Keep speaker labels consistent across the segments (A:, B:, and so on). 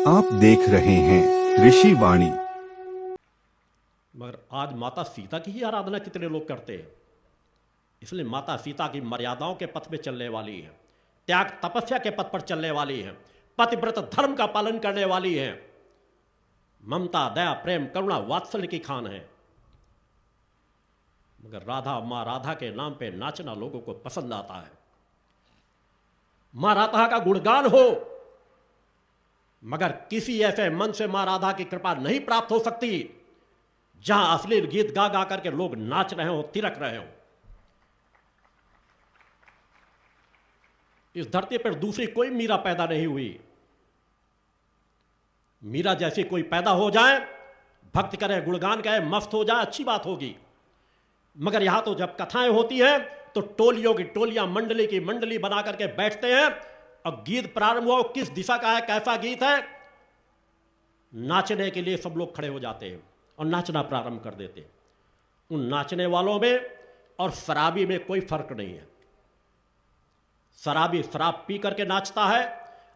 A: आप देख रहे हैं ऋषि वाणी।
B: मगर आज माता सीता की ही आराधना कितने लोग करते हैं। इसलिए माता सीता की मर्यादाओं के पथ पे चलने वाली है, त्याग तपस्या के पथ पर चलने वाली है, पतिव्रत धर्म का पालन करने वाली है, ममता दया प्रेम करुणा वात्सल्य की खान है। मगर राधा मां राधा के नाम पे नाचना लोगों को पसंद आता है। मां राधा का गुणगान हो, मगर किसी ऐसे मन से मां राधा की कृपा नहीं प्राप्त हो सकती जहां अश्लील गीत गा गा करके लोग नाच रहे हो, तिरक रहे हो। इस धरती पर दूसरी कोई मीरा पैदा नहीं हुई। मीरा जैसी कोई पैदा हो जाए, भक्त करे गुणगान गाए मस्त हो जाए, अच्छी बात होगी। मगर यहां तो जब कथाएं होती हैं तो टोलियों की टोलियां मंडली की मंडली बना करके बैठते हैं और गीत प्रारंभ हो, किस दिशा का है, कैसा गीत है, नाचने के लिए सब लोग खड़े हो जाते हैं और नाचना प्रारंभ कर देते हैं। उन नाचने वालों में और शराबी में कोई फर्क नहीं है। शराबी शराब पी करके नाचता है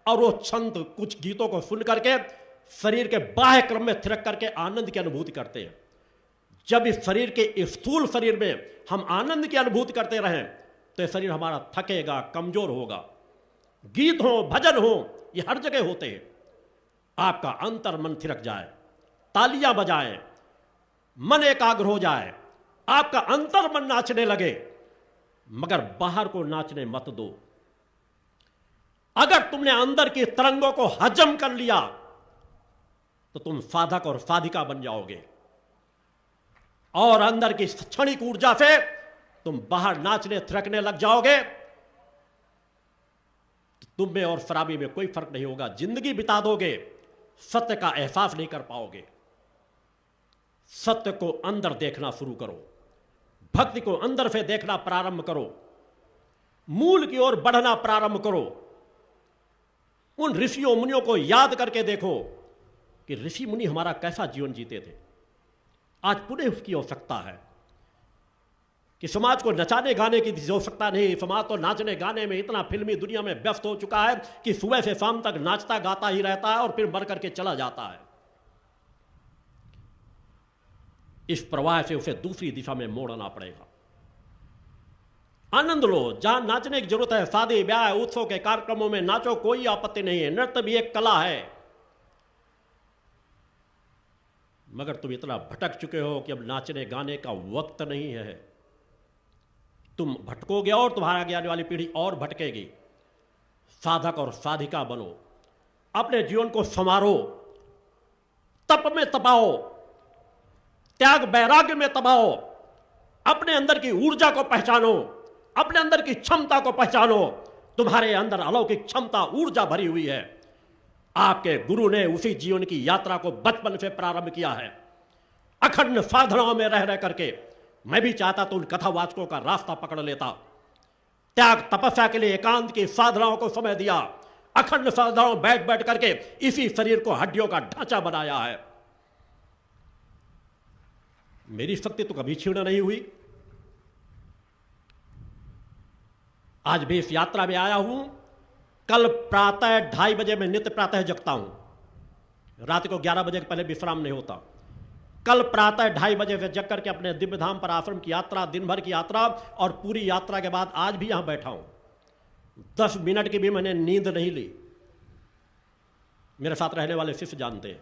B: और वो छंद कुछ गीतों को सुन करके शरीर के बाह्य क्रम में थिरक करके आनंद की अनुभूति करते हैं। जब इस शरीर के स्थूल शरीर में हम आनंद की अनुभूति करते रहें तो यह शरीर हमारा थकेगा, कमजोर होगा। गीत हो, भजन हो, ये हर जगह होते हैं। आपका अंतर मन थिरक जाए, तालियां बजाएं, मन एकाग्र हो जाए, आपका अंतर मन नाचने लगे, मगर बाहर को नाचने मत दो। अगर तुमने अंदर की तरंगों को हजम कर लिया तो तुम साधक और साधिका बन जाओगे और अंदर की क्षणिक ऊर्जा से तुम बाहर नाचने थिरकने लग जाओगे। तो तुम में और शराबी में कोई फर्क नहीं होगा। जिंदगी बिता दोगे, सत्य का एहसास नहीं कर पाओगे। सत्य को अंदर देखना शुरू करो, भक्ति को अंदर से देखना प्रारंभ करो, मूल की ओर बढ़ना प्रारंभ करो। उन ऋषियों मुनियों को याद करके देखो कि ऋषि मुनि हमारा कैसा जीवन जीते थे। आज पुनः उसकी आवश्यकता है कि समाज को नचाने गाने की आवश्यकता नहीं। समाज तो नाचने गाने में इतना फिल्मी दुनिया में व्यस्त हो चुका है कि सुबह से शाम तक नाचता गाता ही रहता है और फिर मर करके चला जाता है। इस प्रवाह से उसे दूसरी दिशा में मोड़ना पड़ेगा। आनंद लो, जहां नाचने की जरूरत है, शादी ब्याह उत्सव के कार्यक्रमों में नाचो, कोई आपत्ति नहीं है। नृत्य भी एक कला है। मगर तुम इतना भटक चुके हो कि अब नाचने गाने का वक्त नहीं है। तुम भटकोगे और तुम्हारा आगे आने वाली पीढ़ी और भटकेगी। साधक और साधिका बनो, अपने जीवन को संवारो, तप में तपाओ, त्याग वैराग्य में तपाओ, अपने अंदर की ऊर्जा को पहचानो, अपने अंदर की क्षमता को पहचानो। तुम्हारे अंदर अलौकिक क्षमता ऊर्जा भरी हुई है। आपके गुरु ने उसी जीवन की यात्रा को बचपन से प्रारंभ किया है। अखंड साधनाओं में रह करके मैं भी चाहता तो उन कथावाचकों का रास्ता पकड़ लेता। त्याग तपस्या के लिए एकांत की साधनाओं को समय दिया। अखंड साधनाओं बैठ बैठ करके इसी शरीर को हड्डियों का ढांचा बनाया है। मेरी शक्ति तो कभी क्षीण नहीं हुई। आज भी इस यात्रा में आया हूं। कल प्रातः 2:30 बजे मैं नित्य प्रातः जगता हूं। रात को 11 बजे के पहले विश्राम नहीं होता। कल प्रातः 2:30 बजे से जग करके अपने दिव्य धाम पर आश्रम की यात्रा, दिन भर की यात्रा और पूरी यात्रा के बाद आज भी यहां बैठा हूं। 10 मिनट की भी मैंने नींद नहीं ली। मेरे साथ रहने वाले शिष्य जानते हैं।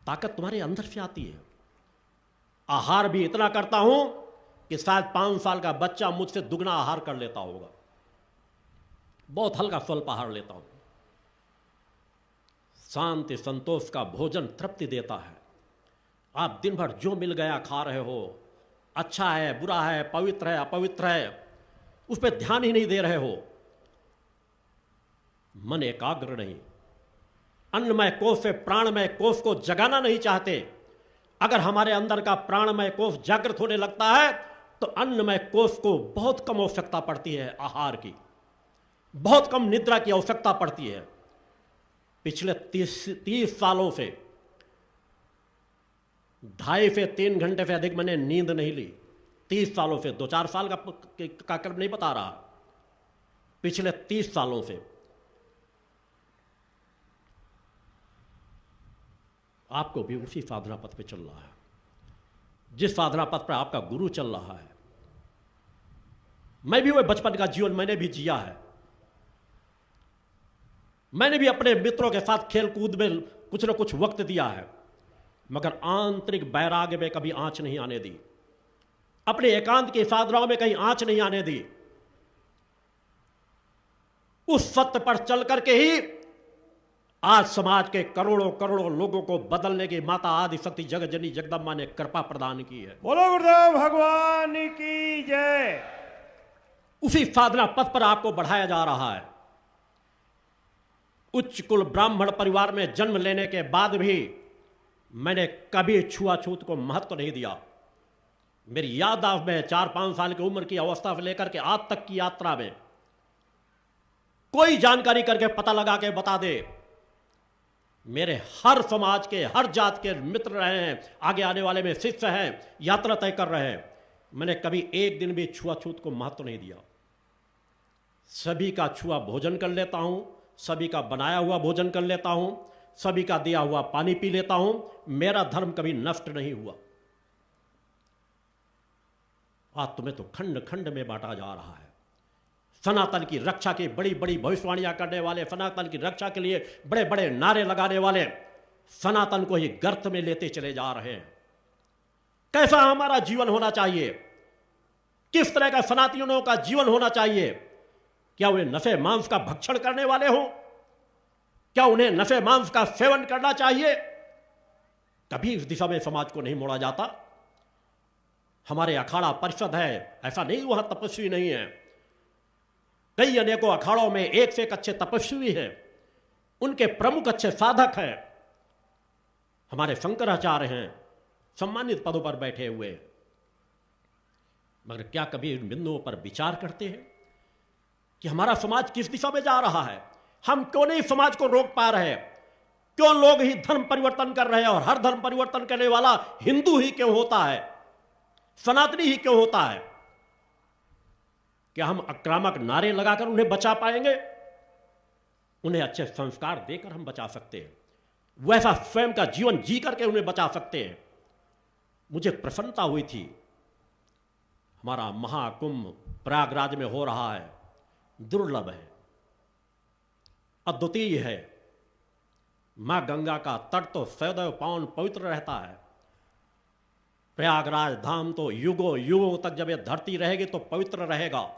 B: ताकत तुम्हारे अंदर से आती है। आहार भी इतना करता हूं कि शायद 5 साल का बच्चा मुझसे दुगना आहार कर लेता होगा। बहुत हल्का स्वल्प आहार लेता हूं। शांति संतोष का भोजन तृप्ति देता है। आप दिन भर जो मिल गया खा रहे हो, अच्छा है बुरा है, पवित्र है अपवित्र है, उस पर ध्यान ही नहीं दे रहे हो। मन एकाग्र नहीं। अन्नमय कोष से प्राणमय कोष को जगाना नहीं चाहते। अगर हमारे अंदर का प्राणमय कोष जागृत होने लगता है तो अन्नमय कोष को बहुत कम आवश्यकता पड़ती है आहार की, बहुत कम निद्रा की आवश्यकता पड़ती है। पिछले 30 सालों से 2.5 से 3 घंटे से अधिक मैंने नींद नहीं ली। 30 सालों से, 2-4 साल का क्रम नहीं बता रहा, पिछले 30 सालों से आपको भी उसी साधना पथ पे चल रहा है, जिस साधना पथ पर आपका गुरु चल रहा है। मैं भी वह बचपन का जीवन मैंने भी जिया है। मैंने भी अपने मित्रों के साथ खेल कूद में कुछ न कुछ वक्त दिया है, मगर आंतरिक वैराग्य में कभी आंच नहीं आने दी, अपने एकांत की साधनाओं में कहीं आंच नहीं आने दी। उस सत्य पर चल करके ही आज समाज के करोड़ों करोड़ों लोगों को बदलने की माता आदि शक्ति जगत जननी जगदम्बा ने कृपा प्रदान की है।
C: बोलो गुरुदेव भगवान की जय।
B: उसी साधना पथ पर आपको बढ़ाया जा रहा है। उच्च कुल ब्राह्मण परिवार में जन्म लेने के बाद भी मैंने कभी छुआछूत को महत्व नहीं दिया। मेरी याददाश्त में 4-5 साल की उम्र की अवस्था से लेकर के आज तक की यात्रा में कोई जानकारी करके पता लगा के बता दे, मेरे हर समाज के हर जात के मित्र रहे हैं, आगे आने वाले में शिष्य हैं, यात्रा तय कर रहे हैं, मैंने कभी एक दिन भी छुआछूत को महत्व नहीं दिया। सभी का छुआ भोजन कर लेता हूं, सभी का बनाया हुआ भोजन कर लेता हूं, सभी का दिया हुआ पानी पी लेता हूं। मेरा धर्म कभी नष्ट नहीं हुआ। आज तुम्हें तो खंड खंड में बांटा जा रहा है। सनातन की रक्षा की बड़ी बड़ी भविष्यवाणियां करने वाले, सनातन की रक्षा के लिए बड़े बड़े नारे लगाने वाले सनातन को ही गर्त में लेते चले जा रहे हैं। कैसा हमारा जीवन होना चाहिए, किस तरह का सनातनियों का जीवन होना चाहिए? क्या वे नफे मांस का भक्षण करने वाले हों? क्या उन्हें नफे मांस का सेवन करना चाहिए? कभी इस दिशा में समाज को नहीं मोड़ा जाता। हमारे अखाड़ा परिषद है, ऐसा नहीं वहां तपस्वी नहीं है। कई अनेकों अखाड़ों में एक से एक अच्छे तपस्वी हैं, उनके प्रमुख अच्छे साधक हैं। हमारे शंकराचार्य हैं, सम्मानित पदों पर बैठे हुए, मगर क्या कभी इन बिंदुओं पर विचार करते हैं कि हमारा समाज किस दिशा में जा रहा है? हम क्यों नहीं समाज को रोक पा रहे? क्यों लोग ही धर्म परिवर्तन कर रहे हैं और हर धर्म परिवर्तन करने वाला हिंदू ही क्यों होता है, सनातनी ही क्यों होता है? क्या हम आक्रामक नारे लगाकर उन्हें बचा पाएंगे? उन्हें अच्छे संस्कार देकर हम बचा सकते हैं, वैसा स्वयं का जीवन जी करके उन्हें बचा सकते हैं। मुझे प्रसन्नता हुई थी, हमारा महाकुंभ प्रयागराज में हो रहा है, दुर्लभ है, अद्वितीय है। मां गंगा का तट तो सदैव पावन पवित्र रहता है। प्रयागराज धाम तो युगों युगों तक जब यह धरती रहेगी तो पवित्र रहेगा।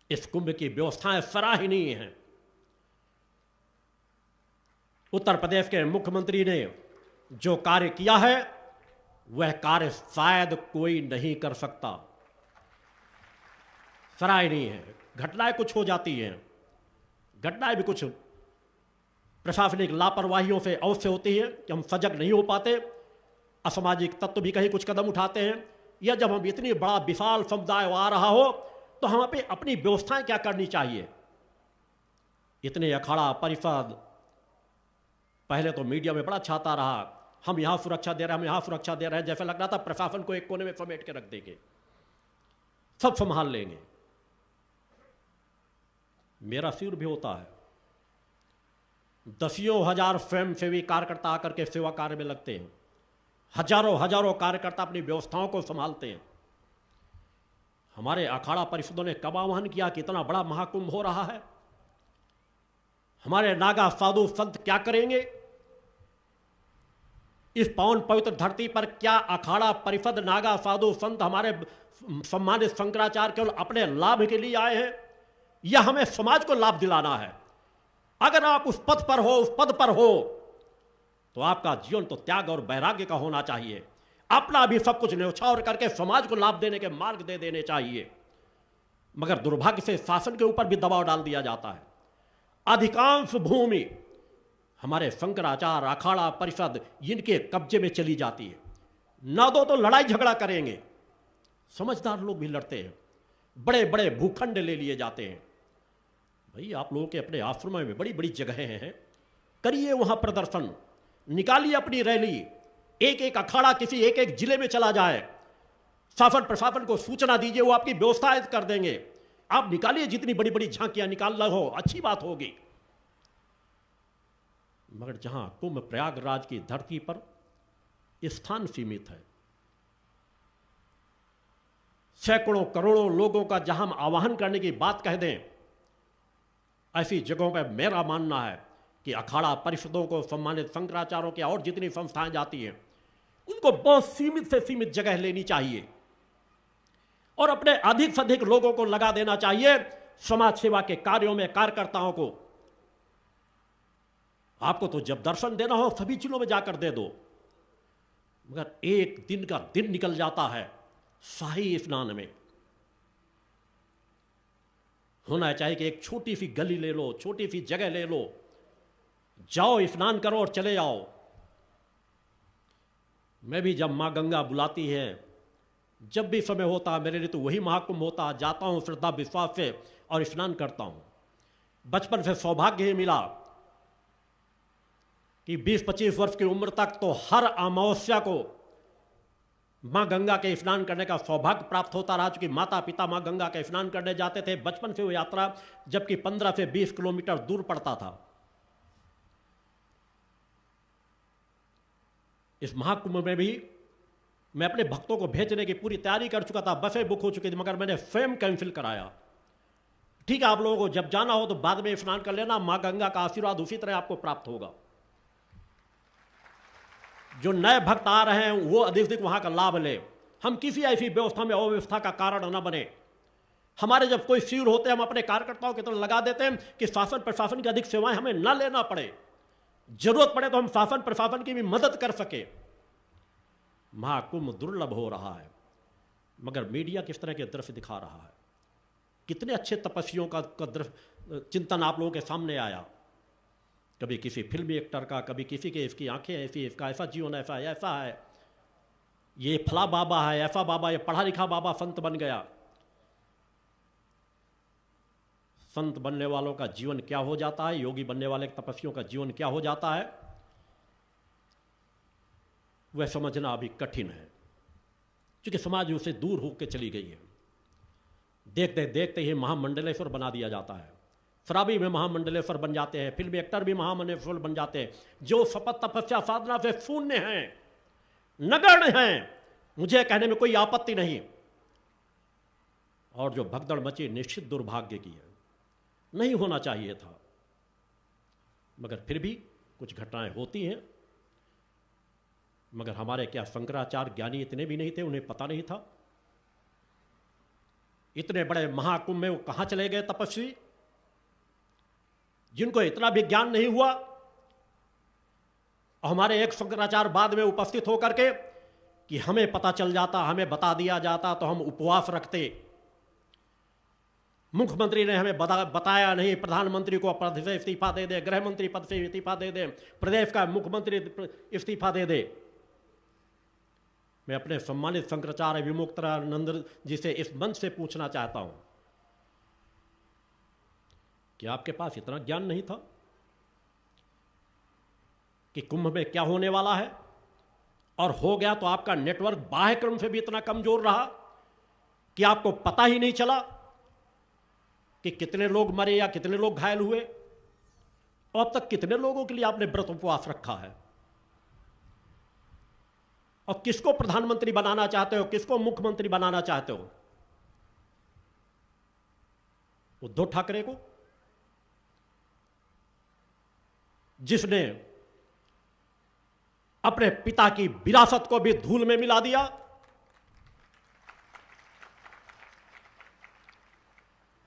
B: इस कुंभ की व्यवस्थाएं सराहनीय हैं। उत्तर प्रदेश के मुख्यमंत्री ने जो कार्य किया है वह कार्य शायद कोई नहीं कर सकता। सराहनीय है। घटनाएं कुछ हो जाती हैं, घटनाएं भी कुछ प्रशासनिक लापरवाहियों से अवश्य होती है कि हम सजग नहीं हो पाते, असामाजिक तत्व भी कहीं कुछ कदम उठाते हैं, या जब हम इतनी बड़ा विशाल समुदाय आ रहा हो तो हम पे अपनी व्यवस्थाएं क्या करनी चाहिए। इतने अखाड़ा परिषद पहले तो मीडिया में बड़ा छाता रहा, हम यहां सुरक्षा दे रहे हैं, हम यहां सुरक्षा दे रहे हैं, जैसे लग रहा था प्रशासन को एक कोने में समेट के रख देंगे, सब संभाल लेंगे। मेरा सिर भी होता है, दसियों हजार स्वयंसेवी कार्यकर्ता आकर के सेवा कार्य में लगते हैं, हजारों हजारों कार्यकर्ता अपनी व्यवस्थाओं को संभालते हैं। हमारे अखाड़ा परिषदों ने कब आह्वान किया कि इतना बड़ा महाकुंभ हो रहा है? हमारे नागा साधु संत क्या करेंगे? इस पावन पवित्र धरती पर क्या अखाड़ा परिषद, नागा साधु संत, हमारे सम्मानित शंकराचार्य केवल अपने लाभ के लिए आए हैं या हमें समाज को लाभ दिलाना है? अगर आप उस पद पर हो, उस पद पर हो, तो आपका जीवन तो त्याग और वैराग्य का होना चाहिए। अपना भी सब कुछ न्यौछावर करके समाज को लाभ देने के मार्ग दे देने चाहिए। मगर दुर्भाग्य से शासन के ऊपर भी दबाव डाल दिया जाता है। अधिकांश भूमि हमारे शंकराचार्य, अखाड़ा परिषद, इनके कब्जे में चली जाती है। ना दो तो लड़ाई झगड़ा करेंगे। समझदार लोग भी लड़ते हैं, बड़े बड़े भूखंड ले लिए जाते हैं। भाई आप लोगों के अपने आश्रमों में बड़ी बड़ी जगहें हैं, करिए वहां प्रदर्शन, निकालिए अपनी रैली। एक एक अखाड़ा किसी एक एक जिले में चला जाए, शासन प्रशासन को सूचना दीजिए, वो आपकी व्यवस्था कर देंगे। आप निकालिए जितनी बड़ी बड़ी झांकियां निकालना हो, अच्छी बात होगी। मगर जहां कुंभ प्रयागराज की धरती पर स्थान सीमित है, सैकड़ों करोड़ों लोगों का जहां हम आवाहन करने की बात कह दें, ऐसी जगहों पर मेरा मानना है कि अखाड़ा परिषदों को, सम्मानित शंकराचार्यों की और जितनी संस्थाएं जाती हैं, उनको बहुत सीमित से सीमित जगह लेनी चाहिए और अपने अधिक से अधिक लोगों को लगा देना चाहिए समाज सेवा के कार्यों में, कार्यकर्ताओं को। आपको तो जब दर्शन देना हो सभी जिलों में जाकर दे दो, मगर एक दिन का दिन निकल जाता है शाही स्नान में। होना चाहिए कि एक छोटी सी गली ले लो, छोटी सी जगह ले लो, जाओ स्नान करो और चले आओ। मैं भी जब मां गंगा बुलाती है, जब भी समय होता है, मेरे लिए तो वही महाकुंभ होता है। जाता हूं श्रद्धा विश्वास से और स्नान करता हूं। बचपन से सौभाग्य ही मिला कि 20-25 वर्ष की उम्र तक तो हर अमावस्या को मां गंगा के स्नान करने का सौभाग्य प्राप्त होता रहा, चूंकि माता पिता मां गंगा के स्नान करने जाते थे। बचपन से वो यात्रा जबकि 15 से 20 किलोमीटर दूर पड़ता था। इस महाकुंभ में भी मैं अपने भक्तों को भेजने की पूरी तैयारी कर चुका था, बसें बुक हो चुकी थी, मगर मैंने स्वयं कैंसिल कराया। ठीक है, आप लोगों को जब जाना हो तो बाद में स्नान कर लेना, मां गंगा का आशीर्वाद उसी तरह आपको प्राप्त होगा। जो नए भक्त आ रहे हैं वो अधिक वहां का लाभ ले। हम किसी ऐसी व्यवस्था में अव्यवस्था का कारण न बने। हमारे जब कोई शिविर होते हैं, हम अपने कार्यकर्ताओं की तरह लगा देते हैं कि शासन प्रशासन की अधिक सेवाएं हमें न लेना पड़े, जरूरत पड़े तो हम शासन प्रशासन की भी मदद कर सके। महाकुंभ दुर्लभ हो रहा है, मगर मीडिया किस तरह के दृश्य दिखा रहा है। कितने अच्छे तपस्वियों का चिंतन आप लोगों के सामने आया। कभी किसी फिल्मी एक्टर का, कभी किसी के इसकी आंखें ऐसी, इसका ऐसा जीवन ऐसा है, ये फला बाबा है, ऐसा बाबा, ये पढ़ा लिखा बाबा संत बन गया। संत बनने वालों का जीवन क्या हो जाता है, योगी बनने वाले तपस्वियों का जीवन क्या हो जाता है, वह समझना अभी कठिन है, क्योंकि समाज उससे दूर होकर चली गई है। देखते देखते ही महामंडलेश्वर बना दिया जाता है। शराबी में महामंडलेश्वर बन जाते हैं, फिल्मी एक्टर भी महामंडलेश्वर बन जाते हैं। जो शपथ तपस्या साधना से शून्य हैं, नगण्य हैं, मुझे कहने में कोई आपत्ति नहीं, और जो भगदड़ मची निश्चित दुर्भाग्य की है, नहीं होना चाहिए था। मगर फिर भी कुछ घटनाएं होती हैं। मगर हमारे क्या शंकराचार्य ज्ञानी इतने भी नहीं थे, उन्हें पता नहीं था? इतने बड़े महाकुंभ में वो कहां चले गए तपस्वी, जिनको इतना भी ज्ञान नहीं हुआ? हमारे एक शंकराचार्य बाद में उपस्थित होकर के कि हमें पता चल जाता, हमें बता दिया जाता तो हम उपवास रखते। मुख्यमंत्री ने हमें बताया नहीं, प्रधानमंत्री को पद से इस्तीफा दे दे, गृह मंत्री पद से इस्तीफा दे दे, प्रदेश का मुख्यमंत्री इस्तीफा दे दे। मैं अपने सम्मानित शंकराचार्य विमुक्तानंद जी से इस मंच से पूछना चाहता हूं कि आपके पास इतना ज्ञान नहीं था कि कुंभ में क्या होने वाला है, और हो गया तो आपका नेटवर्क बाह्य क्रम से भी इतना कमजोर रहा कि आपको पता ही नहीं चला कि कितने लोग मरे या कितने लोग घायल हुए, और अब तक कितने लोगों के लिए आपने व्रत उपवास रखा है, और किसको प्रधानमंत्री बनाना चाहते हो, किसको मुख्यमंत्री बनाना चाहते हो? उद्धव ठाकरे को, जिसने अपने पिता की विरासत को भी धूल में मिला दिया?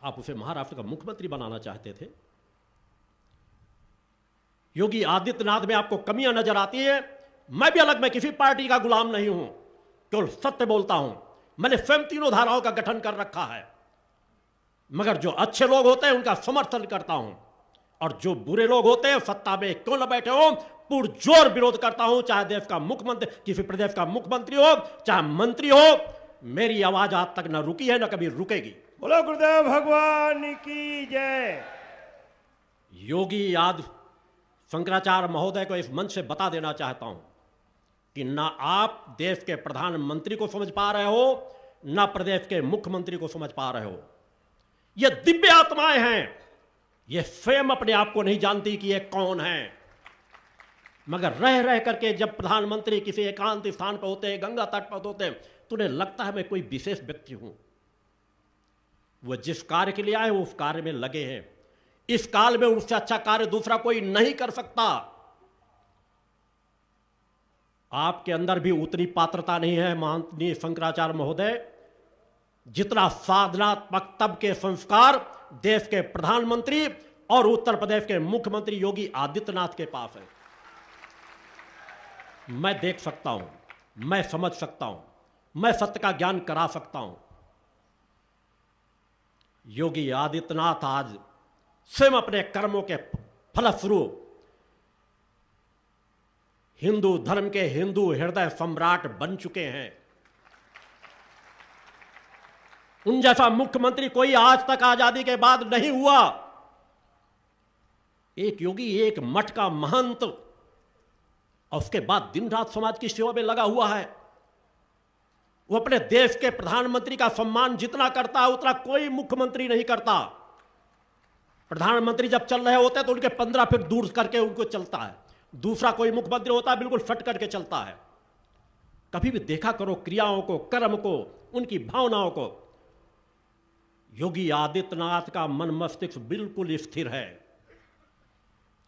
B: आप उसे महाराष्ट्र का मुख्यमंत्री बनाना चाहते थे। योगी आदित्यनाथ में आपको कमियां नजर आती है। मैं भी अलग, मैं किसी पार्टी का गुलाम नहीं हूं, केवल सत्य बोलता हूं। मैंने स्वयं तीनों धाराओं का गठन कर रखा है, मगर जो अच्छे लोग होते हैं उनका समर्थन करता हूं, और जो बुरे लोग होते हैं सत्ता में क्यों न बैठे हो, पुरजोर विरोध करता हूं। चाहे देश का मुख्यमंत्री, किसी प्रदेश का मुख्यमंत्री हो, चाहे मंत्री हो, मेरी आवाज आज तक न रुकी है, न कभी रुकेगी।
C: बोलो गुरुदेव भगवान की जय।
B: योगी आदि शंकराचार्य महोदय को इस मंच से बता देना चाहता हूं कि ना आप देश के प्रधानमंत्री को समझ पा रहे हो, ना प्रदेश के मुख्यमंत्री को समझ पा रहे हो। ये दिव्य आत्माएं हैं, ये स्वयं अपने आप को नहीं जानती कि ये कौन है। मगर रह रह करके जब प्रधानमंत्री किसी एकांत स्थान पर होते हैं, गंगा तट पर होते हैं, तो उन्हें लगता है मैं कोई विशेष व्यक्ति हूं। वो जिस कार्य के लिए आए वो उस कार्य में लगे हैं। इस काल में उससे अच्छा कार्य दूसरा कोई नहीं कर सकता। आपके अंदर भी उतनी पात्रता नहीं है माननीय शंकराचार्य महोदय, जितना साधनात्मक तब के संस्कार देश के प्रधानमंत्री और उत्तर प्रदेश के मुख्यमंत्री योगी आदित्यनाथ के पास है। मैं देख सकता हूं, मैं समझ सकता हूं, मैं सत्य का ज्ञान करा सकता हूं। योगी आदित्यनाथ आज स्वयं अपने कर्मों के फलस्वरूप हिंदू धर्म के हिंदू हृदय सम्राट बन चुके हैं। उन जैसा मुख्यमंत्री कोई आज तक आजादी के बाद नहीं हुआ। एक योगी, एक मठ का महंत, और उसके बाद दिन रात समाज की सेवा में लगा हुआ है। वो अपने देश के प्रधानमंत्री का सम्मान जितना करता है उतना कोई मुख्यमंत्री नहीं करता। प्रधानमंत्री जब चल रहे होते हैं तो उनके 15 फीट दूर करके उनको चलता है। दूसरा कोई मुख्यमंत्री होता है बिल्कुल फट करके चलता है। कभी भी देखा करो क्रियाओं को, कर्म को, उनकी भावनाओं को। योगी आदित्यनाथ का मन मस्तिष्क बिल्कुल स्थिर है।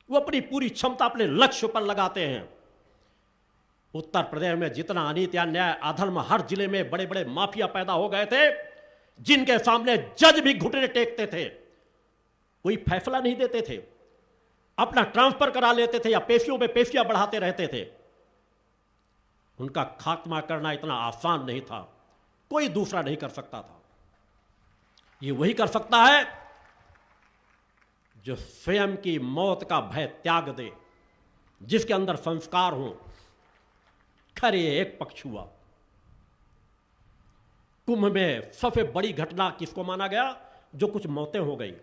B: वो अपनी पूरी क्षमता अपने लक्ष्य पर लगाते हैं। उत्तर प्रदेश में जितना अनीति, अन्याय, अधर्म, हर जिले में बड़े बड़े माफिया पैदा हो गए थे, जिनके सामने जज भी घुटने टेकते थे, कोई फैसला नहीं देते थे, अपना ट्रांसफर करा लेते थे या पेशियों में पेशियां बढ़ाते रहते थे। उनका खात्मा करना इतना आसान नहीं था, कोई दूसरा नहीं कर सकता था। ये वही कर सकता है जो स्वयं की मौत का भय त्याग दे, जिसके अंदर संस्कार हो। खैर ये एक पक्ष हुआ। कुंभ में सबसे बड़ी घटना किसको माना गया? जो कुछ मौतें हो गई।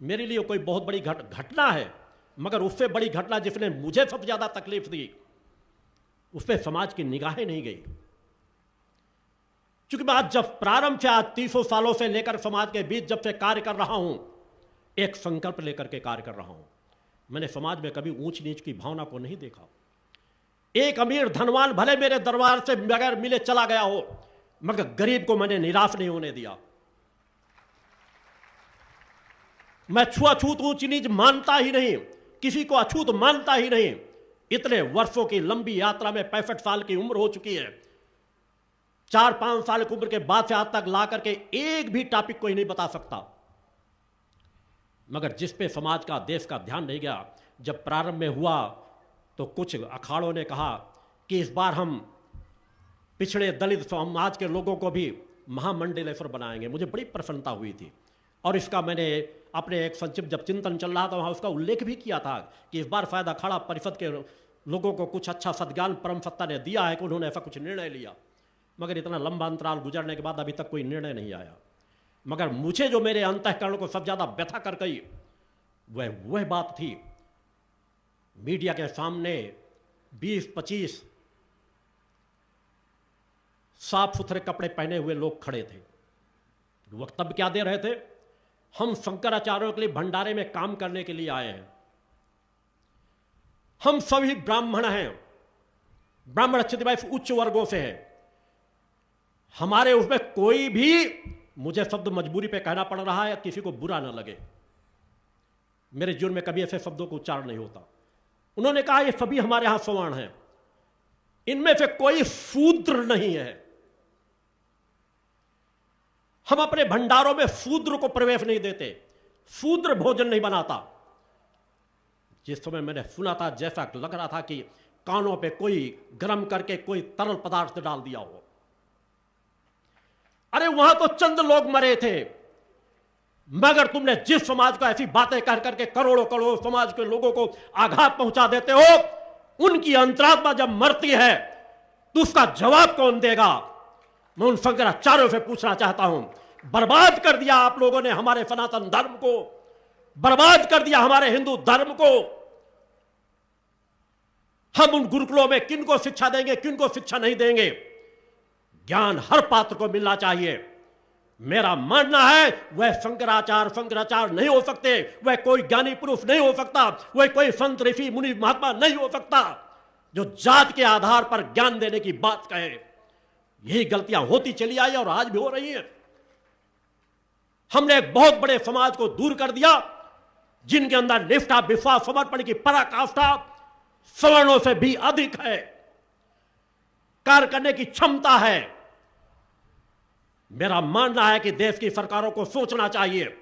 B: मेरे लिए कोई बहुत बड़ी घटना है, मगर उससे बड़ी घटना जिसने मुझे सबसे ज्यादा तकलीफ दी, उस पर समाज की निगाहें नहीं गई। क्योंकि मैं आज जब प्रारंभ से आज 300 सालों से लेकर समाज के बीच जब से कार्य कर रहा हूं, एक संकल्प लेकर के कार्य कर रहा हूं। मैंने समाज में कभी ऊंच नीच की भावना को नहीं देखा। एक अमीर धनवान भले मेरे दरबार से बगैर मिले चला गया हो, मगर गरीब को मैंने निराश नहीं होने दिया। मैं छुआछूत ऊंच नीच मानता ही नहीं, किसी को अछूत मानता ही नहीं। इतने वर्षों की लंबी यात्रा में 65 साल की उम्र हो चुकी है। 4-5 साल की उम्र के बाद से आज तक ला करके एक भी टॉपिक कोई नहीं बता सकता। मगर जिस पे समाज का, देश का ध्यान नहीं गया, जब प्रारंभ में हुआ तो कुछ अखाड़ों ने कहा कि इस बार हम पिछड़े दलित समाज के लोगों को भी महामंडलेश्वर बनाएंगे। मुझे बड़ी प्रसन्नता हुई थी और इसका मैंने अपने एक संक्षिप्त जब चिंतन चल रहा था वहाँ उसका उल्लेख भी किया था कि इस बार शायद अखाड़ा परिषद के लोगों को कुछ अच्छा सद्ज्ञान परम सत्ता ने दिया है कि उन्होंने ऐसा कुछ निर्णय लिया। मगर इतना लंबा अंतराल गुजरने के बाद अभी तक कोई निर्णय नहीं आया। मगर मुझे जो मेरे अंतःकरण को सबसे ज़्यादा व्यथा कर गई वह बात थी, मीडिया के सामने 20-25 साफ सुथरे कपड़े पहने हुए लोग खड़े थे। वक्तव्य क्या दे रहे थे? हम शंकराचार्यों के लिए भंडारे में काम करने के लिए आए हैं। हम सभी ब्राह्मण हैं, ब्राह्मण अच्छे उच्च वर्गों से हैं। हमारे उसमें कोई भी, मुझे शब्द मजबूरी पे कहना पड़ रहा है, किसी को बुरा ना लगे, मेरे जीवन में कभी ऐसे शब्दों को उच्चारण नहीं होता। उन्होंने कहा ये सभी हमारे यहां सवर्ण हैं, इनमें से कोई शूद्र नहीं है। हम अपने भंडारों में शूद्र को प्रवेश नहीं देते, शूद्र भोजन नहीं बनाता। जिस समय मैंने सुना था जैसा लग रहा था कि कानों पे कोई गर्म करके कोई तरल पदार्थ डाल दिया हो। अरे वहां तो चंद लोग मरे थे, मगर तुमने जिस समाज को ऐसी बातें कर करके करोड़ों करोड़ों समाज के लोगों को आघात पहुंचा देते हो, उनकी अंतरात्मा जब मरती है तो उसका जवाब कौन देगा? मैं उन शंकराचार्यों से पूछना चाहता हूं। बर्बाद कर दिया आप लोगों ने हमारे सनातन धर्म को, बर्बाद कर दिया हमारे हिंदू धर्म को। हम उन गुरुकुलों में किनको शिक्षा देंगे, किनको शिक्षा नहीं देंगे? ज्ञान हर पात्र को मिलना चाहिए। मेरा मानना है वह शंकराचार्य नहीं हो सकते, वह कोई ज्ञानी पुरुष नहीं हो सकता, वह कोई संत ऋषि मुनि महात्मा नहीं हो सकता जो जात के आधार पर ज्ञान देने की बात कहे। यही गलतियां होती चली आई और आज भी हो रही हैं। हमने एक बहुत बड़े समाज को दूर कर दिया जिनके अंदर निष्ठा, विश्वास, समर्पण की पराकाष्ठा सवर्णों से भी अधिक है, कार्य करने की क्षमता है। मेरा मानना है कि देश की सरकारों को सोचना चाहिए,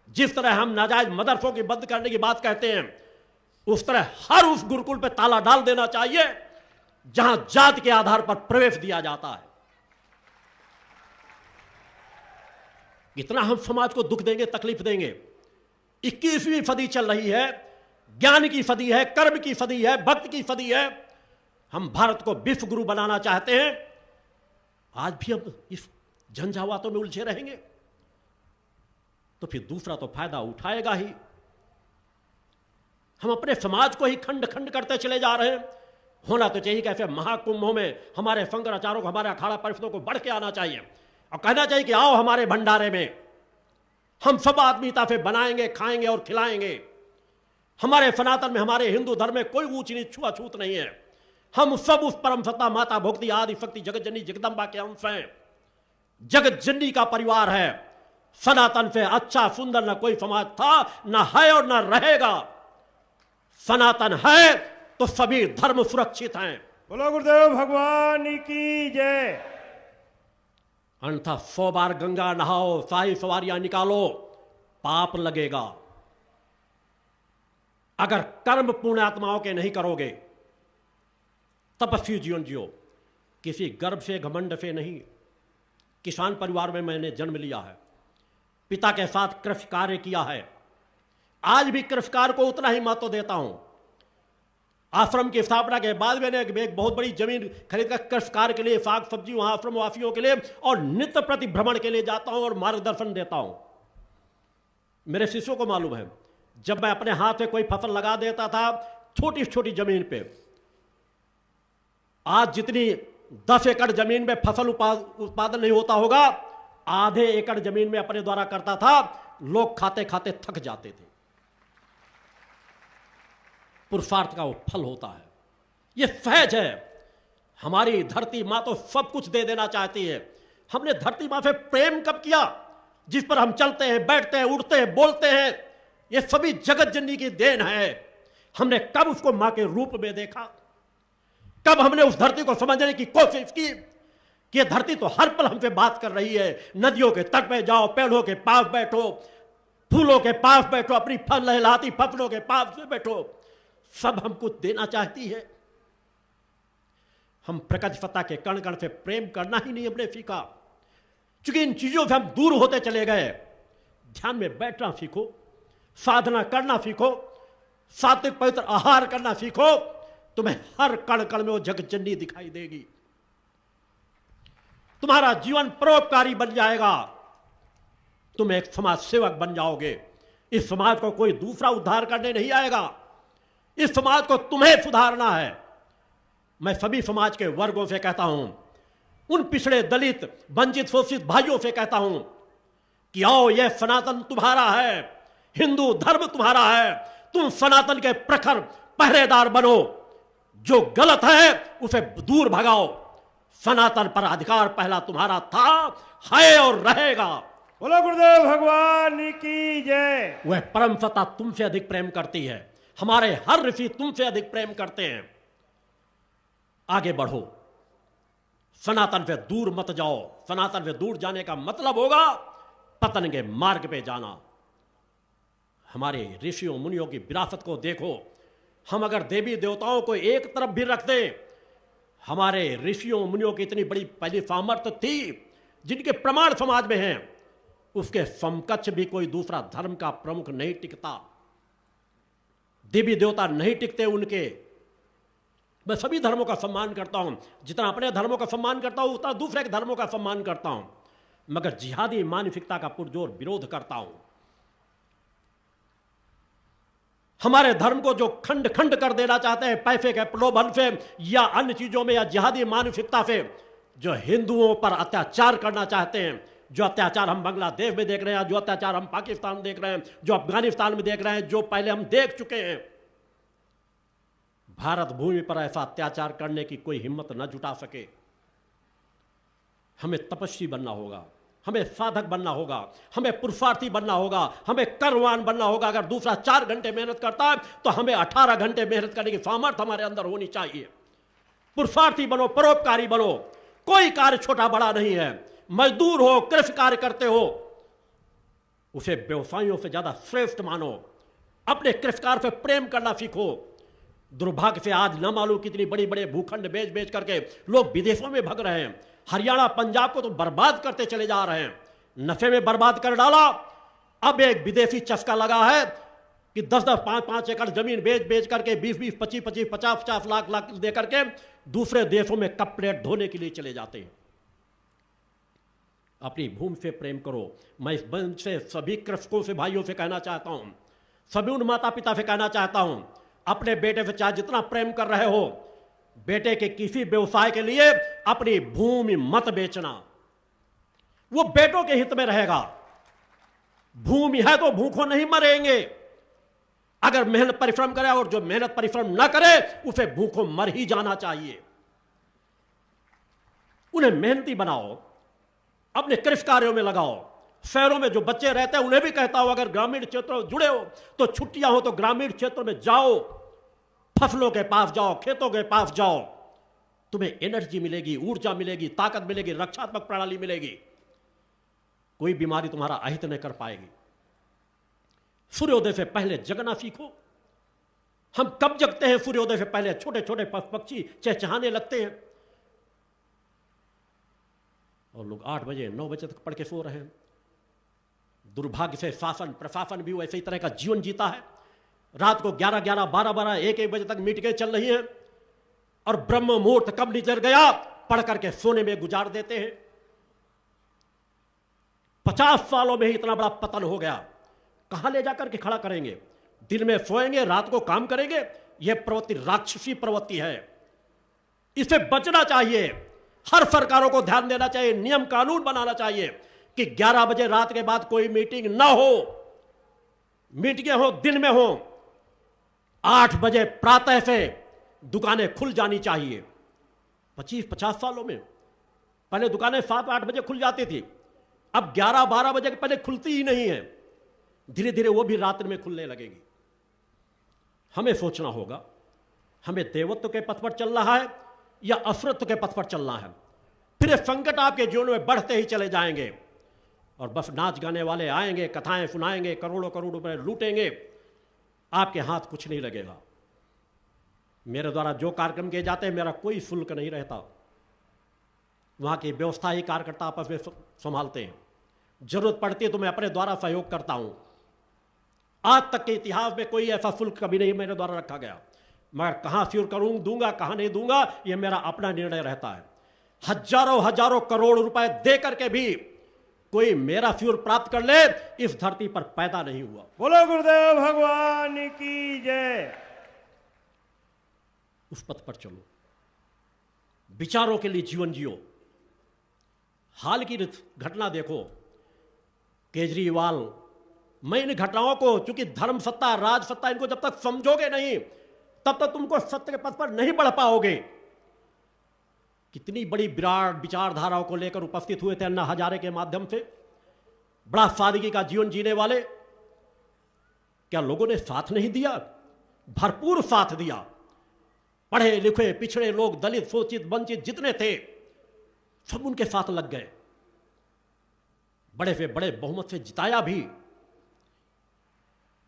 B: जिस तरह हम नाजायज मदरसों की बंद करने की बात कहते हैं, उस तरह हर उस गुरुकुल पर ताला डाल देना चाहिए जहां जात के आधार पर प्रवेश दिया जाता है। इतना हम समाज को दुख देंगे, तकलीफ देंगे। 21वीं सदी चल रही है, ज्ञान की सदी है, कर्म की सदी है, भक्त की सदी है। हम भारत को विश्व गुरु बनाना चाहते हैं, आज भी हम इस झंझावातों में उलझे रहेंगे तो फिर दूसरा तो फायदा उठाएगा ही। हम अपने समाज को ही खंड खंड करते चले जा रहे हैं। होना तो चाहिए कैसे महाकुंभों में हमारे शंकराचार्यों को, हमारे अखाड़ा परिषदों को बढ़ के आना चाहिए और कहना चाहिए कि आओ हमारे भंडारे में, हम सब आत्मीयता से बनाएंगे, खाएंगे और खिलाएंगे। हमारे सनातन में, हमारे हिंदू धर्म में कोई ऊंच नीच छुआछूत नहीं है। हम सब उस परम सत्ता माता भक्ति आदि शक्ति जगत जननी जगदम्बा के अंश हैं। जगत जननी का परिवार है। सनातन से अच्छा सुंदर न कोई समाज था, न है और न रहेगा। सनातन है तो सभी धर्म सुरक्षित हैं।
C: बोलो गुरुदेव भगवान की जय।
B: अन्यथा 100 बार गंगा नहाओ, शाही सवारियां निकालो, पाप लगेगा। अगर कर्म पुण्यात्माओं के नहीं करोगे, तपस्वी जीवन जियो, किसी गर्व से घमंड से नहीं। किसान परिवार में मैंने जन्म लिया है, पिता के साथ कृषि कार्य किया है, आज भी कृषि कार्य को उतना ही महत्व देता हूं। आश्रम की स्थापना के बाद मैंने एक बहुत बड़ी जमीन खरीदकर कृषि कार्य के लिए, साग सब्जी वहां आश्रम वासियों के लिए और नित्य प्रति भ्रमण के लिए जाता हूं और मार्गदर्शन देता हूं। मेरे शिष्यों को मालूम है, जब मैं अपने हाथ से कोई फसल लगा देता था छोटी छोटी जमीन पे, आज जितनी 10 एकड़ जमीन में फसल उत्पादन नहीं होता होगा, आधे एकड़ जमीन में अपने द्वारा करता था। लोग खाते खाते थक जाते थे। पुरुषार्थ का वो फल होता है, ये सहज है। हमारी धरती माँ तो सब कुछ दे देना चाहती है। हमने धरती माँ से प्रेम कब किया? जिस पर हम चलते हैं, बैठते हैं, उड़ते हैं, बोलते हैं, ये सभी जगत जननी की देन है। हमने कब उसको माँ के रूप में देखा? कब हमने उस धरती को समझने की कोशिश की कि ये धरती तो हर पल हमसे बात कर रही है। नदियों के तट पे जाओ, पेड़ों के पास बैठो, फूलों के पास बैठो, अपनी फल लहलाती फसलों के पास में बैठो, सब हमको देना चाहती है। हम प्रकृति सत्ता के कण कण से प्रेम करना ही नहीं हमने सीखा, क्योंकि इन चीजों से हम दूर होते चले गए। ध्यान में बैठना सीखो, साधना करना सीखो, सात्विक पवित्र आहार करना सीखो, तुम्हें हर कण कण में वो जगत जननी दिखाई देगी। तुम्हारा जीवन परोपकारी बन जाएगा, तुम एक समाज सेवक बन जाओगे। इस समाज को कोई दूसरा उद्धार करने नहीं आएगा, इस समाज को तुम्हें सुधारना है। मैं सभी समाज के वर्गों से कहता हूं, उन पिछड़े दलित वंचित शोषित भाइयों से कहता हूं कि आओ, यह सनातन तुम्हारा है, हिंदू धर्म तुम्हारा है। तुम सनातन के प्रखर पहरेदार बनो, जो गलत है उसे दूर भगाओ। सनातन पर अधिकार पहला तुम्हारा था, है और रहेगा।
C: बोलो गुरुदेव भगवान की जय।
B: वह परम सत्ता तुमसे अधिक प्रेम करती है, हमारे हर ऋषि तुमसे अधिक प्रेम करते हैं। आगे बढ़ो, सनातन से दूर मत जाओ। सनातन से दूर जाने का मतलब होगा पतन के मार्ग पे जाना। हमारे ऋषियों मुनियों की विरासत को देखो। हम अगर देवी देवताओं को एक तरफ भी रख दें, हमारे ऋषियों मुनियों की इतनी बड़ी पहली सामर्थ्य थी जिनके प्रमाण समाज में हैं, उसके समकक्ष भी कोई दूसरा धर्म का प्रमुख नहीं टिकता। देवी देवता नहीं टिकते उनके। मैं सभी धर्मों का सम्मान करता हूं, जितना अपने धर्मों का सम्मान करता हूं उतना दूसरे के धर्मों का सम्मान करता हूं, मगर जिहादी मानसिकता का पुरजोर विरोध करता हूं। हमारे धर्म को जो खंड खंड कर देना चाहते हैं पैसे के प्रलोभन से या अन्य चीजों में या जिहादी मानसिकता से, जो हिंदुओं पर अत्याचार करना चाहते हैं, जो अत्याचार हम बांग्लादेश में देख रहे हैं, जो अत्याचार हम पाकिस्तान में देख रहे हैं, जो अफगानिस्तान में देख रहे हैं, जो पहले हम देख चुके हैं, भारत भूमि पर ऐसा अत्याचार करने की कोई हिम्मत न जुटा सके। हमें तपस्वी बनना होगा, हमें साधक बनना होगा, हमें पुरुषार्थी बनना होगा, हमें कर्मवान बनना होगा। अगर दूसरा 4 घंटे मेहनत करता है तो हमें 18 घंटे मेहनत करने की सामर्थ्य हमारे अंदर होनी चाहिए। पुरुषार्थी बनो, परोपकारी बनो। कोई कार्य छोटा बड़ा नहीं है। मजदूर हो, कृषि कार्य करते हो, उसे व्यवसायियों से ज्यादा श्रेष्ठ मानो। अपने कृषि कार्य से प्रेम करना सीखो। दुर्भाग्य से आज न मालूम कितनी बड़ी बड़े भूखंड बेच बेच करके लोग विदेशों में भग रहे हैं। हरियाणा पंजाब को तो बर्बाद करते चले जा रहे हैं, नशे में बर्बाद कर डाला। अब एक विदेशी चस्का लगा है कि 10-10, 5-5 एकड़ जमीन बेच बेच करके 20-20, 25-25, 50-50 लाख दे करके दूसरे देशों में कप प्लेट धोने के लिए चले जाते हैं। अपनी भूमि से प्रेम करो। मैं इस मंच से सभी कृषकों से, भाइयों से कहना चाहता हूं, सभी उन माता पिता से कहना चाहता हूं, अपने बेटे से चाहे जितना प्रेम कर रहे हो, बेटे के किसी व्यवसाय के लिए अपनी भूमि मत बेचना। वो बेटों के हित में रहेगा। भूमि है तो भूखों नहीं मरेंगे। अगर मेहनत परिश्रम करे, और जो मेहनत परिश्रम न करे उसे भूखों मर ही जाना चाहिए। उन्हें मेहनती बनाओ, अपने कृषि कार्यों में लगाओ। शहरों में जो बच्चे रहते हैं उन्हें भी कहता हूं, अगर ग्रामीण क्षेत्रों में जुड़े हो तो छुट्टियां हो तो ग्रामीण क्षेत्रों में जाओ, फसलों के पास जाओ, खेतों के पास जाओ। तुम्हें एनर्जी मिलेगी, ऊर्जा मिलेगी, ताकत मिलेगी, रक्षात्मक प्रणाली मिलेगी। कोई बीमारी तुम्हारा अहित नहीं कर पाएगी। सूर्योदय से पहले जगना सीखो। हम कब जगते हैं? सूर्योदय से पहले। छोटे छोटे पक्षी चहचहाने लगते हैं और लोग 8 बजे 9 बजे तक पढ़ के सो रहे हैं। दुर्भाग्य से शासन प्रशासन भी वैसे ही तरह का जीवन जीता है। रात को 11-11, 12-12, 1-1 बजे तक मीटिंगें चल रही हैं और ब्रह्म मुहूर्त कब निकल गया पढ़ करके सोने में गुजार देते हैं। 50 सालों में ही इतना बड़ा पतन हो गया। कहां ले जाकर के खड़ा करेंगे? दिन में सोएंगे, रात को काम करेंगे। यह प्रवृत्ति राक्षसी प्रवृत्ति है। इसे बचना चाहिए। हर सरकारों को ध्यान देना चाहिए, नियम कानून बनाना चाहिए कि 11 बजे रात के बाद कोई मीटिंग ना हो। मीटिंगें हो दिन में हो। 8 बजे प्रातः से दुकानें खुल जानी चाहिए। 25-50 सालों में पहले दुकानें 7-8 बजे खुल जाती थी, अब 11-12 बजे के पहले खुलती ही नहीं है। धीरे धीरे वो भी रात्रि में खुलने लगेगी। हमें सोचना होगा, हमें देवत्व के पथ पर चलना है या असुरत्व के पथ पर चलना है। फिर ये संकट आपके जीवन में बढ़ते ही चले जाएंगे और बस नाच गाने वाले आएंगे, कथाएं सुनाएंगे, करोड़ों करोड़ रुपए लूटेंगे, आपके हाथ कुछ नहीं लगेगा। मेरे द्वारा जो कार्यक्रम किए जाते हैं मेरा कोई शुल्क नहीं रहता। वहां की व्यवस्था ही कार्यकर्ता आपस में संभालते हैं। जरूरत पड़ती है तो मैं अपने द्वारा सहयोग करता हूं। आज तक के इतिहास में कोई ऐसा शुल्क कभी नहीं मेरे द्वारा रखा गया। मगर कहां फ्यूर करूं, दूंगा, कहां नहीं दूंगा, यह मेरा अपना निर्णय रहता है। हजारों करोड़ रुपए दे करके भी कोई मेरा फ्यूर प्राप्त कर ले, इस धरती पर पैदा नहीं हुआ।
C: बोलो गुरुदेव भगवान की जय।
B: उस पथ पर चलो, विचारों के लिए जीवन जियो। हाल की घटना देखो, केजरीवाल। मैं इन घटनाओं को, चूंकि धर्म सत्ता, राज सत्ता, इनको जब तक समझोगे नहीं तब तक तुमको सत्य के पथ पर नहीं बढ़ पाओगे। कितनी बड़ी विराट विचारधाराओं को लेकर उपस्थित हुए थे अन्ना हजारे के माध्यम से, बड़ा सादगी का जीवन जीने वाले। क्या लोगों ने साथ नहीं दिया? भरपूर साथ दिया। पढ़े लिखे पिछड़े लोग, दलित, शोषित, वंचित जितने थे सब उनके साथ लग गए। बड़े से बड़े बहुमत से जिताया भी।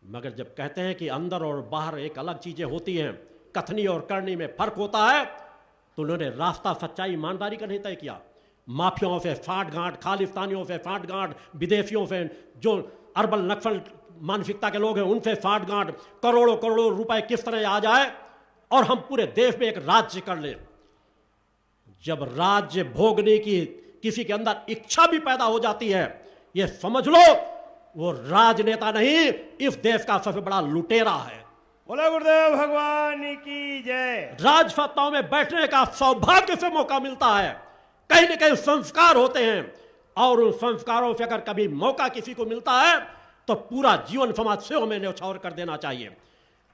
B: मगर जब कहते हैं कि अंदर और बाहर एक अलग चीजें होती हैं, कथनी और करनी में फर्क होता है, तो उन्होंने रास्ता सच्चाई ईमानदारी का नहीं तय किया। माफियाओं से फांट-गांठ, खालिस्तानियों से फांट-गांठ, विदेशियों से, जो अरबल नक्सल मानसिकता के लोग हैं उनसे फांट-गांठ, करोड़ों करोड़ों रुपए किस तरह आ जाए और हम पूरे देश में एक राज्य कर ले। जब राज्य भोगने की किसी के अंदर इच्छा भी पैदा हो जाती है, यह समझ लो वो राजनेता नहीं, इस देश का सबसे बड़ा लुटेरा है।
C: बोलो गुरुदेव भगवान की जय।
B: राजसत्ताओं में बैठने का सौभाग्य से मौका मिलता है। कहीं न कहीं संस्कार होते हैं, और उन संस्कारों से अगर कभी मौका किसी को मिलता है तो पूरा जीवन समाज सेवा में न्यौछावर कर देना चाहिए।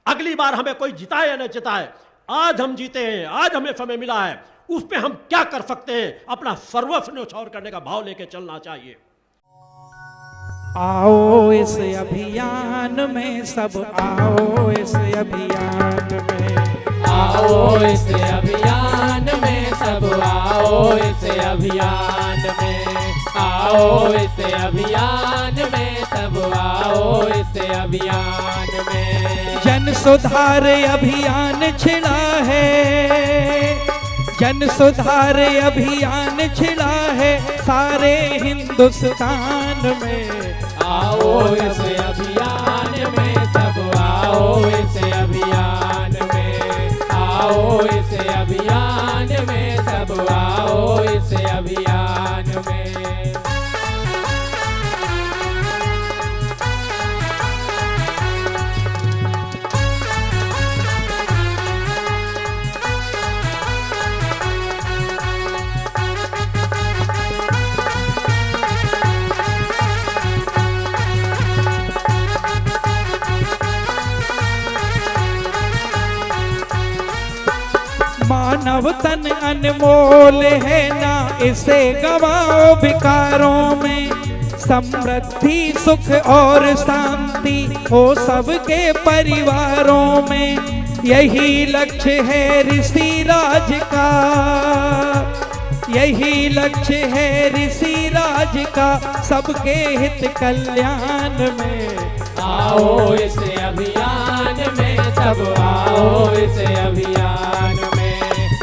B: अगली बार हमें कोई जिताए या न जिताए, आज हम जीते हैं, आज हमें समय मिला है, उस पे हम क्या कर सकते हैं, अपना सर्वस्व न्यौछावर करने का भाव लेके चलना चाहिए।
D: आओ इस अभियान में सब, आओ इस अभियान में,
E: आओ इस अभियान में सब, आओ इस अभियान में, आओ इस अभियान में सब, आओ इस अभियान में।
D: जन सुधार अभियान छिड़ा है, जन सुधार अभियान छिड़ा है सारे हिंदुस्तान में।
E: आओ इस अभियान में सब, आओ इस अभियान में, आओ इस अभियान में सब, आओ इस अभियान में।
D: मानव तन अनमोल है ना, इसे गवाओ विकारों में। समृद्धि सुख और शांति हो सबके परिवारों में, यही लक्ष्य है ऋषि राज का, यही लक्ष्य है ऋषि राज का, सबके हित कल्याण में।
E: आओ इस अभियान में सब, आओ इस अभियान में,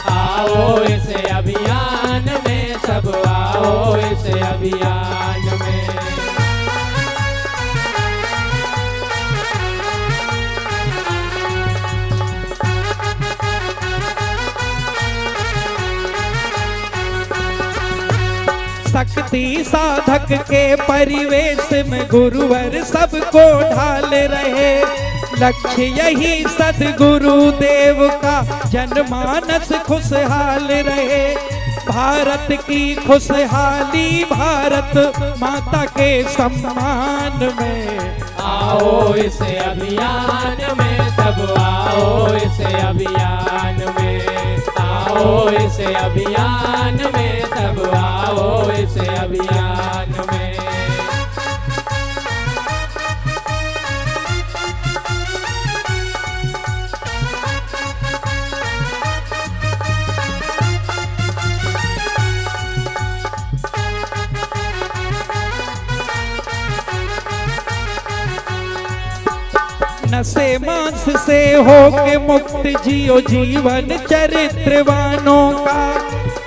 E: आओ इस अभियान में सब, आओ इस अभियान में।
D: शक्ति साधक के परिवेश में गुरुवर सबको ढाल रहे, लक्ष्य यही सद्गुरु देव का जनमानस खुशहाल रहे। भारत की खुशहाली भारत माता के सम्मान में।
E: आओ इस अभियान में सब, आओ इस अभियान में, आओ इस अभियान में सब, आओ इस अभियान में।
D: नशे मांस से होके मुक्त जियो जीवन चरित्रवानों का।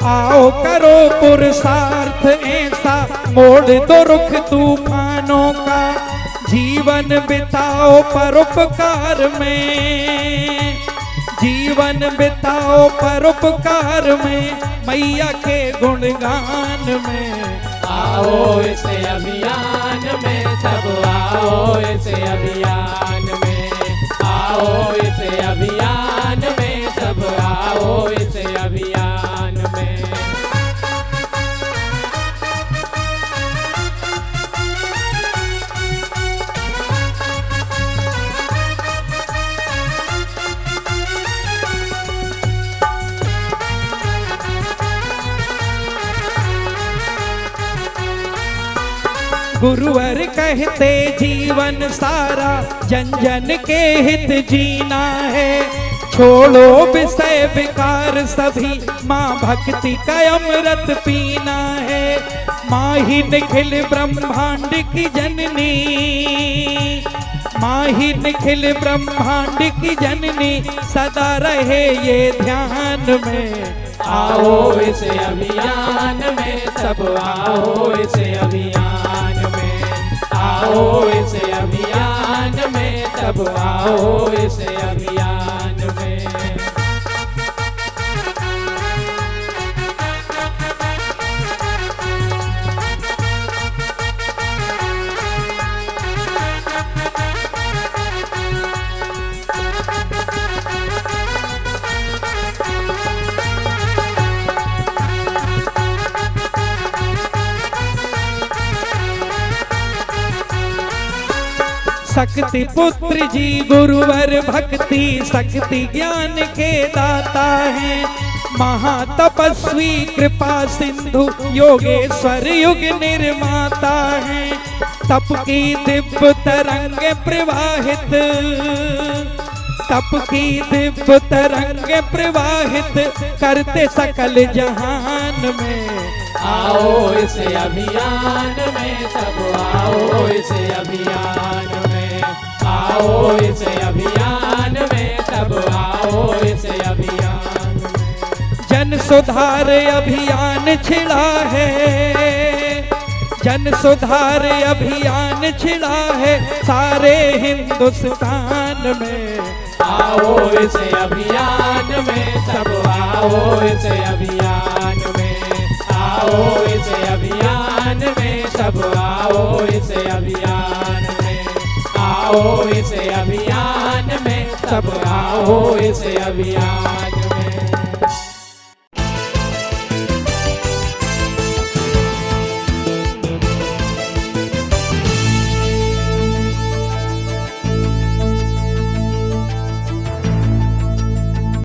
D: आओ करो पुरुषार्थ ऐसा, मोड़ दो रुख तूफानों का। जीवन बिताओ परोपकार में, जीवन बिताओ परोपकार में, मैया के गुणगान में।
E: आओ इस अभियान में सब, आओ इस अभियान में, आओ इस अभियान में सब, आओ इस अभियान में।
D: गुरुवर कहते जीवन सारा जन जन के हित जीना है। छोड़ो विषय विकार सभी, माँ भक्ति का अमृत पीना है। माँ ही निखिल ब्रह्मांड की जननी, माँ ही निखिल ब्रह्मांड की जननी, सदा रहे ये ध्यान में।
E: आओ इस अभियान में सब, आओ इस अभियान में, आओ इस अभियान में सब, आओ इस अभियान में।
D: शक्ति पुत्र जी गुरुवर भक्ति शक्ति ज्ञान के दाता है। महातपस्वी कृपा सिंधु योगेश्वर युग निर्माता है। तप की दिव्य तरंग प्रवाहित, तप की दिव्य तरंग प्रवाहित करते सकल जहान में।
E: आओ इस अभियान में सब आओ इस अभियान में, आओ इस अभियान में सब आओ इस अभियान में।
D: जन सुधार अभियान छिड़ा है, जन सुधार अभियान छिड़ा है सारे हिंदुस्तान में।
E: आओ इस अभियान में सब आओ इस अभियान में, आओ इस अभियान में सब आओ इस अभियान में, आओ इस अभियान में सब आओ इस अभियान में।